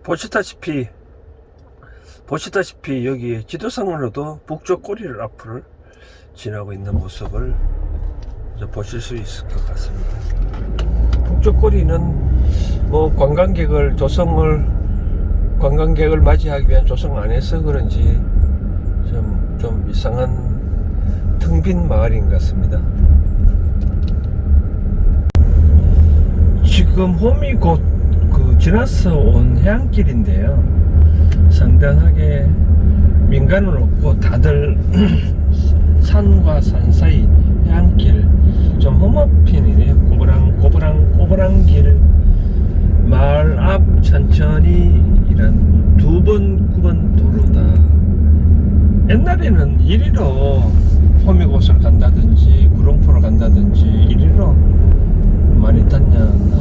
보시다시피 여기 지도상으로도 북쪽 꼬리를 앞을 지나고 있는 모습을 보실 수 있을 것 같습니다. 북쪽 꼬리는 뭐 관광객을 맞이하기 위한 조성 안에서 그런지 좀 이상한 텅 빈 마을인 것 같습니다. 지금 홈이 곧 지나서 온 해안길인데요. 상당하게 민가는 없고 다들 산과 산 사이 해안길 좀 험한 편이네요. 꼬부랑 길 마을 앞 천천히 이런 2번 도로다. 옛날에는 이리로 호미곶을 간다든지 구룡포를 간다든지 이리로 많이 다녔나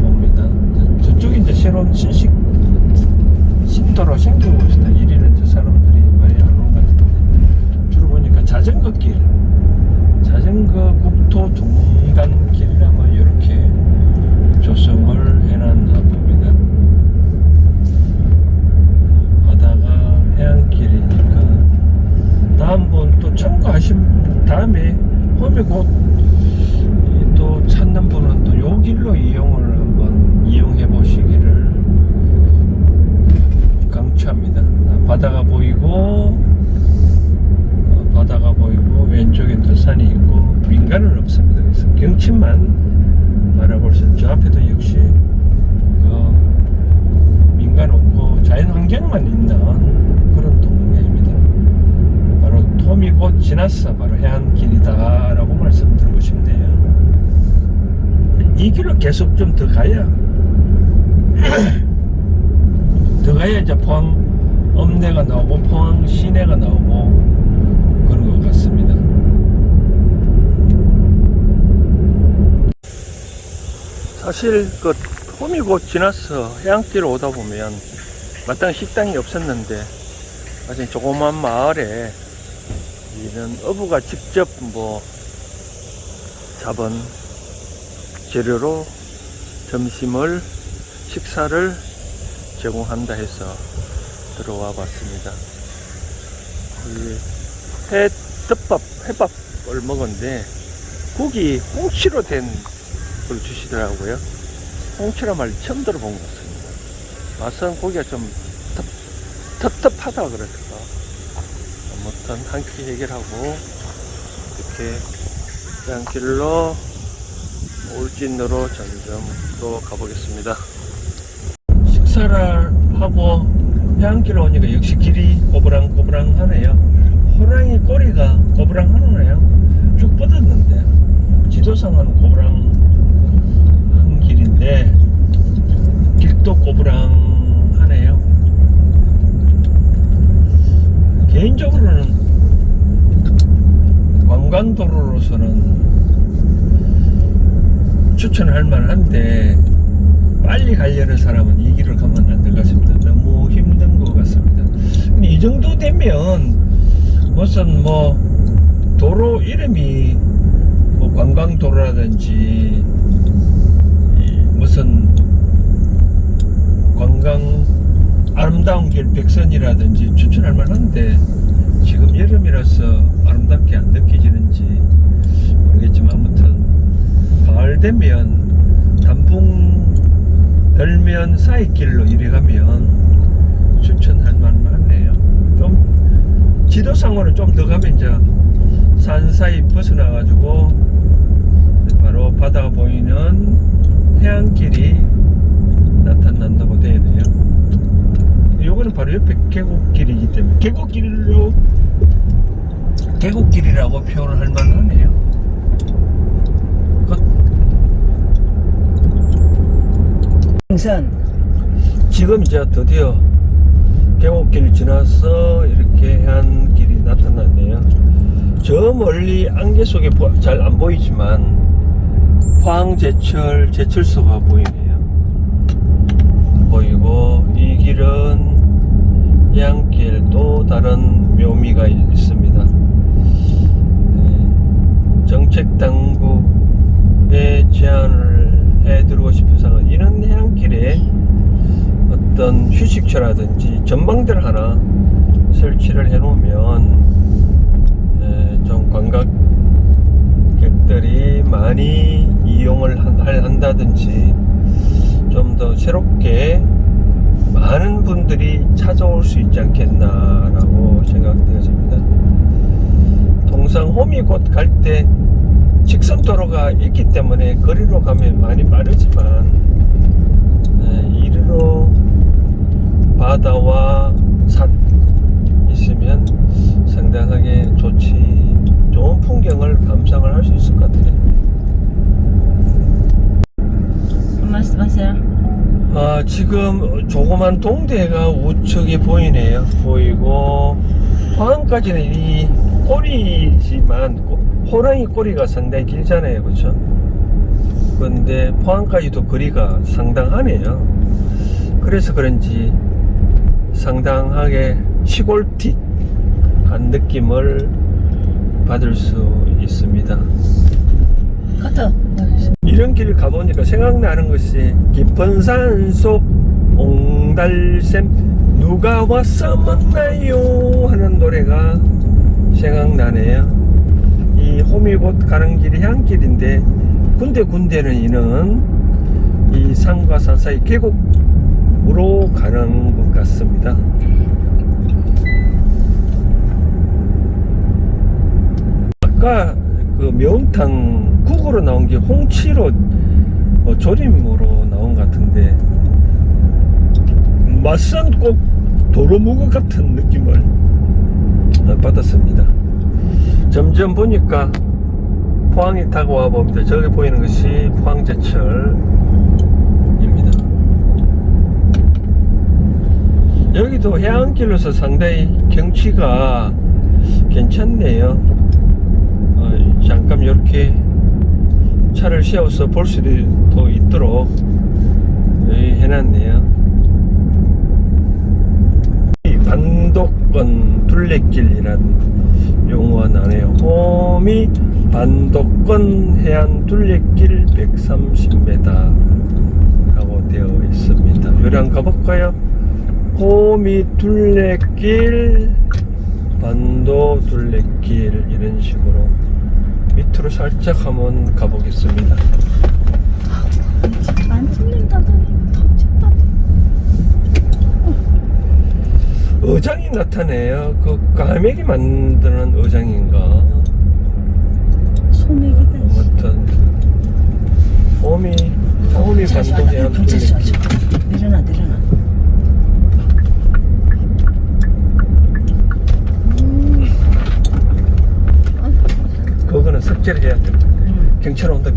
봅니다. 저쪽에 이제 새로운 신도로 생기고 있습니다. 이리는 저 사람들이 많이 안 오는 것 같은데 주로 보니까 자전거 국토 중간길이라 뭐 이렇게 조성을 해놨나 봅니다. 바다가 해안길이니까 다음번 또 참고하신 다음에 호미곶 또 찾는 분은 또 요 길로 이용을 한번 이용해 보시기를 강추합니다. 바다가 보이고 왼쪽에 또 산이 있고 민가는 없습니다. 그래서 경치만 바라볼 수 있는 저 앞에도 역시 민가는 없고 자연 환경만 있는 그런 동네입니다. 바로 호미곶 지나서 바로 해안길이다 라고 말씀드리고 싶네요. 이 길로 계속 좀 더 가야 이제 포항 읍내가 나오고 포항 시내가 나오고 그런 것 같습니다. 사실 호미곶 지나서 해안길을 오다 보면 마땅히 식당이 없었는데 마치 조그만 마을에 이런 어부가 직접 잡은 재료로 식사를 제공한다 해서 들어와 봤습니다. 회밥을 먹었는데 국이 홍치로 된 걸 주시더라고요. 홍치란 말 처음 들어본 것 같습니다. 맛은 고기가 좀 텁텁하다 그래서 아무튼 한 끼 해결하고 이렇게 해안길로 울진으로 점점 또 가보겠습니다. 식사를 하고 해안길에 오니까 역시 길이 꼬부랑 하네요. 호랑이 꼬리가 꼬부랑 하네요. 쭉 뻗었는데 지도상은 꼬부랑 한 길인데 길도 꼬부랑 하네요. 개인적으로는 관광도로로서는 추천할 만한데 빨리 가려는 사람은 이 길을 가면 안 될 것 같습니다. 너무 힘든 것 같습니다. 근데 이 정도 되면 무슨 도로 이름이 관광도로라든지 무슨 관광 아름다운 길 백선이라든지 추천할 만한데 지금 여름이라서 아름답게 안 느껴지는지 모르겠지만 아무튼 가을 되면 단풍 덜면 사이길로 이래 가면 추천할 만하네요. 좀 지도상으로 좀 더 가면 이제 산 사이 벗어나 가지고 바로 바다가 보이는 해안길이 나타난다고 되어 있네요. 요거는 바로 옆에 계곡길이기 때문에 계곡길이라고 표현을 할 만하네요. 지금 이제 드디어 계곡길을 지나서 이렇게 해안길이 나타났네요. 저 멀리 안개 속에 잘 안 보이지만 포항 제철소가 보이네요. 보이고 이 길은 해안길 또 다른 묘미가 있습니다. 정책 당국에 제안을 해드리고 싶은 사항은 이런 해안길에 어떤 휴식처라든지 전망대를 하나 설치를 해 놓으면 좀 관광객들이 많이 이용을 한다든지 좀 더 새롭게 많은 분들이 찾아올 수 있지 않겠나라고 생각되어집니다. 통상 홈이 곧 갈 때 직선 도로가 있기 때문에 거리로 가면 많이 빠르지만 이리로 바다와 산 있으면 상당하게 좋은 풍경을 감상을 할 수 있을 것 같아요. 말씀하세요. 지금 조그만 동대가 우측에 보이네요. 보이고 포항까지는 이 꼬리지만 호랑이 꼬리가 상당히 길잖아요, 그렇죠? 근데 포항까지도 거리가 상당하네요. 그래서 그런지 상당하게 시골틱한 느낌을 받을 수 있습니다. 커터. 이런 길을 가보니까 생각나는 것이 깊은 산속 옹달샘 누가 왔어 만나요 하는 노래가 생각나네요. 이 홈이 곧 가는 길이 향길인데 군데군데는 이는 이 산과 산 사이 계곡으로 가는 것 같습니다. 아까 그 매운탕 국으로 나온 게 홍치로 조림으로 나온 것 같은데 맛은 꼭 도루묵 같은 느낌을 받았습니다. 점점 보니까 포항이 다가와 봅니다. 저기 보이는 것이 포항제철입니다. 여기도 해안길로서 상당히 경치가 괜찮네요. 잠깐 이렇게 차를 세워서 볼 수도 있도록 해놨네요. 반도권 둘레길이라는 용어가 나네요. 홈이 반도권 해안 둘레길 130m 라고 되어 있습니다. 요리 한번 가볼까요? 홈이 둘레길, 반도 둘레길, 이런 식으로 밑으로 살짝 한번 가보겠습니다. 안 틀린다더니 더 찐다. 어장이 나타내요. 그 까메기 만드는 어장인가? 소맥이다. 아무튼 홈이 반도 해안 둘레길. 내려놔. 그거는 삭제를 해야 돼. 경찰 온다.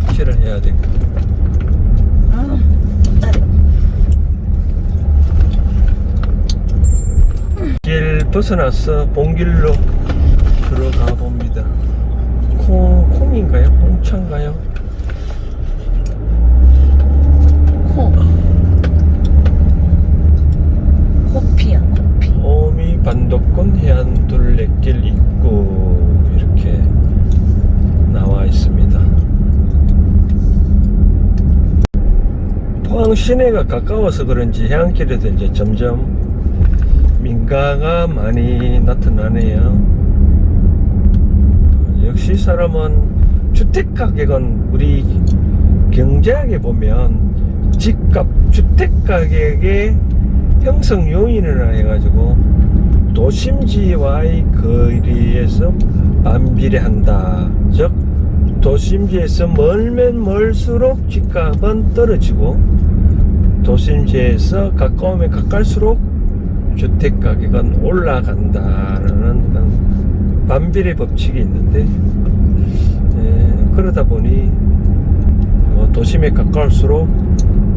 삭제를 해야 돼. 길 벗어나서 본길로 들어가 봅니다. 콩인가요? 홍차인가요? 코피야, 코피. 홈이 반도권 해안 둘레길 입구 이렇게 나와 있습니다. 포항 시내가 가까워서 그런지 해안길에도 이제 점점 민가가 많이 나타나네요. 역시 사람은 주택가격은 우리 경제학에 보면 집값 주택가격의 형성 요인이라 해가지고 도심지와의 거리에서 반비례한다. 즉 도심지에서 멀면 멀수록 집값은 떨어지고 도심지에서 가까우면 가까울수록 주택가격은 올라간다는 반비례 법칙이 있는데 그러다 보니 도심에 가까울수록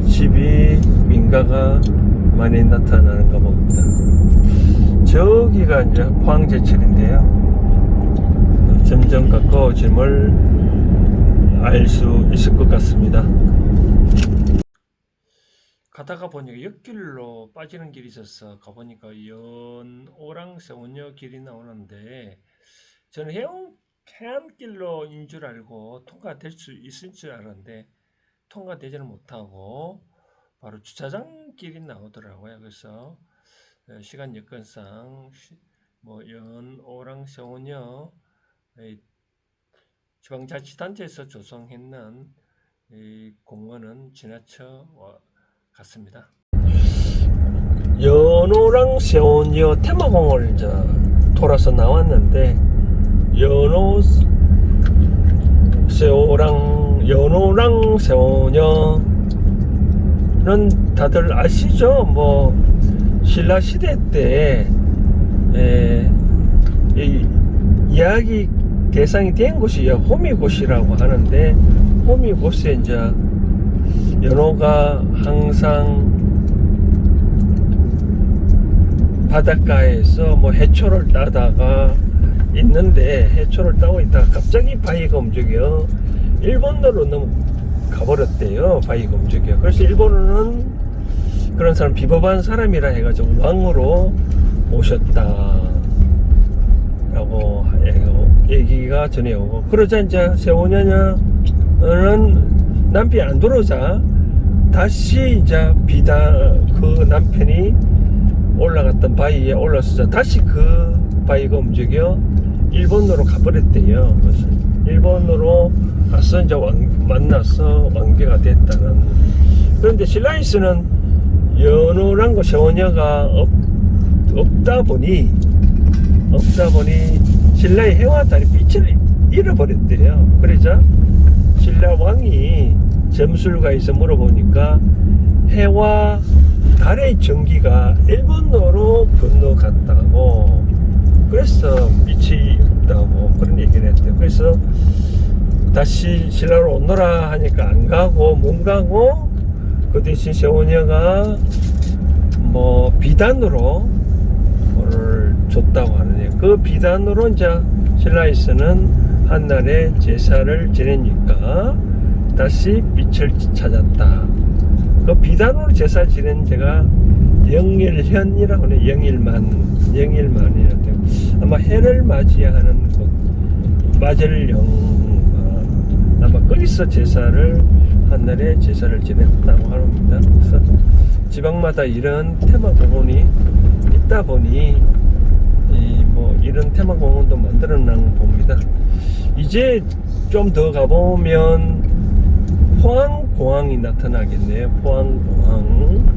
집이 민가가 많이 나타나는가 봅니다. 저기가 이제 포항제철인데요. 점점 가까워짐을 알 수 있을 것 같습니다. 가다가 보니까 옆길로 빠지는 길이 있어서 가보니까 오랑색 원효 길이 나오는데 저는 해안길로인 줄 알고 통과될 수 있을 줄 알았는데 통과되지는 못하고 바로 주차장길이 나오더라고요. 그래서 시간 여건상 뭐 연오랑 세원여 지방자치단체에서 조성했는 이 공원은 지나쳐 갔습니다. 연호랑 세원여 테마공원을 이제 돌아서 나왔는데 연호랑 세원여는 다들 아시죠? 뭐 신라 시대 때 이야기 대상이 된 곳이 호미곶이라고 하는데 호미곶에 이제 연호가 항상 바닷가에서 뭐 해초를 따다가 있는데 해초를 따고 있다가 갑자기 바위가 움직여 일본으로 넘어가 버렸대요. 바위가 움직여. 그래서 일본어는 그런 사람 비법한 사람이라 해가지고 왕으로 모셨다 라고 얘기가 전해오고, 그러자 이제 세오냐는 남편이 안 들어오자 다시 이제 그 남편이 올라갔던 바위에 올라서자 다시 그 바위가 움직여 일본으로 가버렸대요. 그래서 일본으로 가서 이제 만나서 왕비가 됐다는. 그런데 신라에서는 연호랑과 세원여가 없다 보니 신라의 해와 달이 빛을 잃어버렸대요. 그러자 신라 왕이 점술가에서 물어보니까 해와 달의 전기가 일본으로 건너갔다고, 그래서 빛이 없다고 그런 얘기를 했대요. 그래서 다시 신라로 오너라 하니까 안 가고 못 가고, 그 대신 세원여가 뭐 비단으로 뭘 줬다고 하는데, 그 비단으로 이제 신라에서는 한날에 제사를 지내니까 다시 빛을 찾았다. 그 비단으로 제사 지낸 제가 영일현이라고 하네. 영일만이라고. 아마 해를 맞이하는 곳, 맞을영, 아마 거기서 한날에 제사를 지냈다고 합니다. 그래서 지방마다 이런 테마공원이 있다 보니 뭐 이런 테마공원도 만들어낸 봅니다. 이제 좀 더 가보면 포항공항이 나타나겠네요. 포항공항.